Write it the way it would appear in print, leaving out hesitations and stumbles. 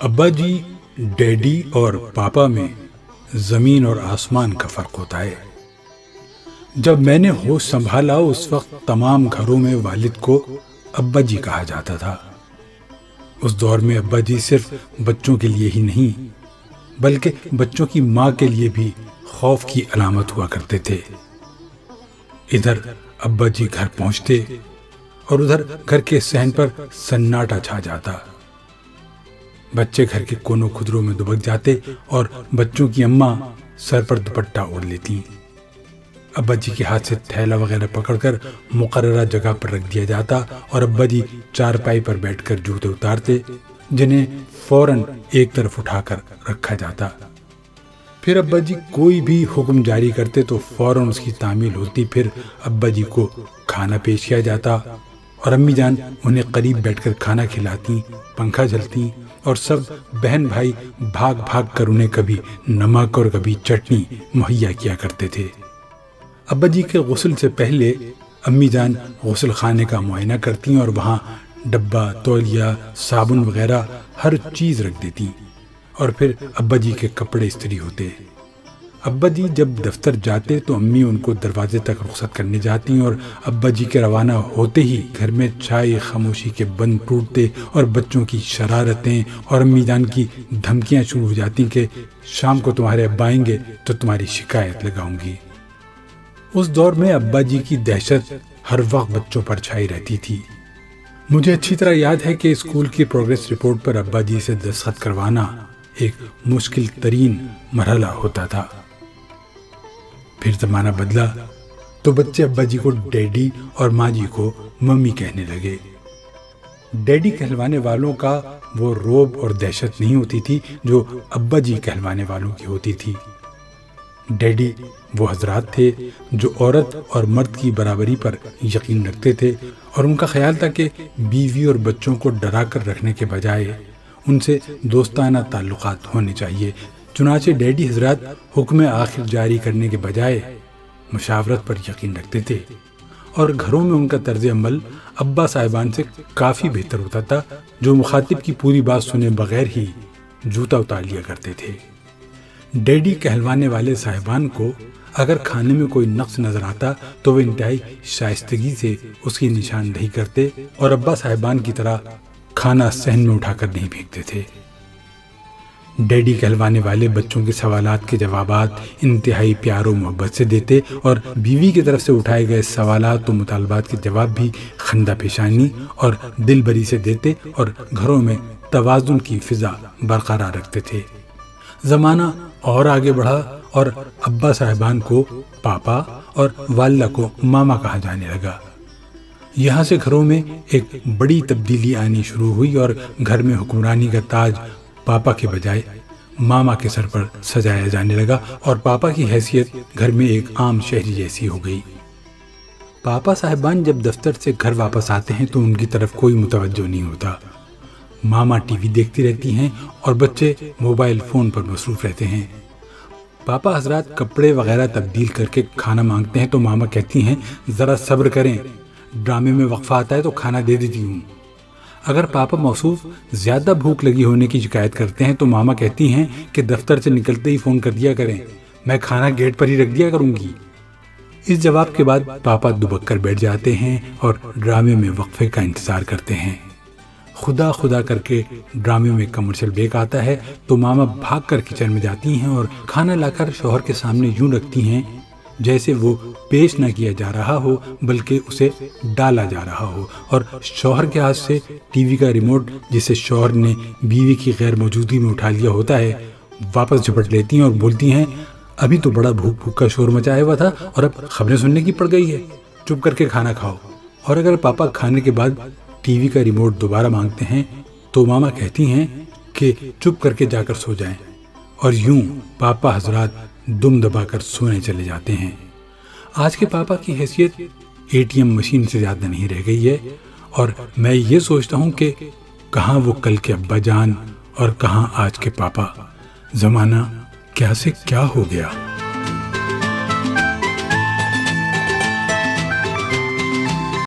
ابا جی، ڈیڈی اور پاپا میں زمین اور آسمان کا فرق ہوتا ہے۔ جب میں نے ہوش سنبھالا اس وقت تمام گھروں میں والد کو ابا جی کہا جاتا تھا۔ اس دور میں ابا جی صرف بچوں کے لیے ہی نہیں بلکہ بچوں کی ماں کے لیے بھی خوف کی علامت ہوا کرتے تھے۔ ادھر ابا جی گھر پہنچتے اور ادھر گھر کے صحن پر سناٹا چھا جاتا۔ بچے گھر کے کونوں خدروں میں دبک جاتے اور بچوں کی اماں سر پر دوپٹہ اوڑھ لیتی۔ ابا جی کے ہاتھ سے تھیلا وغیرہ پکڑ کر مقررہ جگہ پر رکھ دیا جاتا اور ابا جی چارپائی پر بیٹھ کر جوتے اتارتے، جنہیں فوراً ایک طرف اٹھا کر رکھا جاتا۔ پھر ابا جی کوئی بھی حکم جاری کرتے تو فوراً اس کی تعمیل ہوتی۔ پھر ابا جی کو کھانا پیش کیا جاتا اور امی جان انہیں قریب بیٹھ کر کھانا کھلاتی، پنکھا جلتی اور سب بہن بھائی بھاگ بھاگ کر انہیں کبھی نمک اور کبھی چٹنی مہیا کیا کرتے تھے۔ ابا جی کے غسل سے پہلے امی جان غسل خانے کا معائنہ کرتی اور وہاں ڈبہ، تولیہ، صابن وغیرہ ہر چیز رکھ دیتی اور پھر ابا جی کے کپڑے استری ہوتے۔ ابا جی جب دفتر جاتے تو امی ان کو دروازے تک رخصت کرنے جاتی اور ابا جی کے روانہ ہوتے ہی گھر میں چائے خاموشی کے بند ٹوٹتے اور بچوں کی شرارتیں اور امی جان کی دھمکیاں شروع ہو جاتی کہ شام کو تمہارے ابا آئیں گے تو تمہاری شکایت لگاؤں گی۔ اس دور میں ابا جی کی دہشت ہر وقت بچوں پر چھائی رہتی تھی۔ مجھے اچھی طرح یاد ہے کہ اسکول کی پروگریس رپورٹ پر ابا جی سے دستخط کروانا ایک مشکل ترین مرحلہ ہوتا تھا۔ پھر زمانہ بدلا تو بچے ابا جی کو ڈیڈی اور ماں جی کو ممی کہنے لگے۔ ڈیڈی کہلوانے والوں کا وہ روب اور دہشت نہیں ہوتی تھی جو ابا جی کہلوانے والوں کی ہوتی تھی۔ ڈیڈی وہ حضرات تھے جو عورت اور مرد کی برابری پر یقین رکھتے تھے اور ان کا خیال تھا کہ بیوی اور بچوں کو ڈرا کر رکھنے کے بجائے ان سے دوستانہ تعلقات ہونے چاہیے۔ چنانچہ ڈیڈی حضرات حکم آخر جاری کرنے کے بجائے مشاورت پر یقین رکھتے تھے اور گھروں میں ان کا طرز عمل ابا صاحبان سے کافی بہتر ہوتا تھا، جو مخاطب کی پوری بات سنے بغیر ہی جوتا اتار لیا کرتے تھے۔ ڈیڈی کہلوانے والے صاحبان کو اگر کھانے میں کوئی نقص نظر آتا تو وہ انتہائی شائستگی سے اس کی نشاندہی کرتے اور ابا صاحبان کی طرح کھانا صحن میں اٹھا کر نہیں پھینکتے تھے۔ ڈیڈی کہلوانے والے بچوں کے سوالات کے جوابات انتہائی پیار و محبت سے دیتے اور بیوی کی طرف سے اٹھائے گئے سوالات و مطالبات کے جواب بھی خندہ پیشانی اور دل بری سے دیتے اور گھروں میں توازن کی فضا برقرار رکھتے تھے۔ زمانہ اور آگے بڑھا اور ابا صاحبان کو پاپا اور والدہ کو ماما کہا جانے لگا۔ یہاں سے گھروں میں ایک بڑی تبدیلی آنی شروع ہوئی اور گھر میں حکمرانی کا تاج پاپا کے بجائے ماما کے سر پر سجایا جانے لگا اور پاپا کی حیثیت گھر میں ایک عام شہری جیسی ہو گئی۔ پاپا صاحبان جب دفتر سے گھر واپس آتے ہیں تو ان کی طرف کوئی متوجہ نہیں ہوتا۔ ماما ٹی وی دیکھتی رہتی ہیں اور بچے موبائل فون پر مصروف رہتے ہیں۔ پاپا حضرات کپڑے وغیرہ تبدیل کر کے کھانا مانگتے ہیں تو ماما کہتی ہیں ذرا صبر کریں، ڈرامے میں وقفہ آتا ہے تو کھانا دے دیتی ہوں۔ اگر پاپا موصوف زیادہ بھوک لگی ہونے کی شکایت کرتے ہیں تو ماما کہتی ہیں کہ دفتر سے نکلتے ہی فون کر دیا کریں، میں کھانا گیٹ پر ہی رکھ دیا کروں گی۔ اس جواب کے بعد پاپا دبک کر بیٹھ جاتے ہیں اور ڈرامے میں وقفے کا انتظار کرتے ہیں۔ خدا خدا کر کے ڈرامے میں کمرشل بریک آتا ہے تو ماما بھاگ کر کچن میں جاتی ہیں اور کھانا لا کر شوہر کے سامنے یوں رکھتی ہیں جیسے وہ پیش نہ کیا جا رہا ہو بلکہ اسے ڈالا جا رہا ہو، اور شوہر کے ہاتھ سے ٹی وی کا ریموٹ جسے شوہر نے بیوی کی غیر موجودگی میں اٹھا لیا ہوتا ہے واپس جھپٹ لیتی ہیں اور بولتی ہیں ابھی تو بڑا بھوک بھوک کا شور مچایا ہوا تھا اور اب خبریں سننے کی پڑ گئی ہے، چپ کر کے کھانا کھاؤ۔ اور اگر پاپا کھانے کے بعد ٹی وی کا ریموٹ دوبارہ مانگتے ہیں تو ماما کہتی ہیں کہ چپ کر کے جا کر سو جائیں، اور یوں پاپا حضرات دم دبا کر سونے چلے جاتے ہیں۔ آج کے پاپا کی حیثیت اے ٹی ایم مشین سے زیادہ نہیں رہ گئی ہے، اور میں یہ سوچتا ہوں کہ کہاں وہ کل کے ابا جان اور کہاں آج کے پاپا، زمانہ کیا سے کیا ہو گیا۔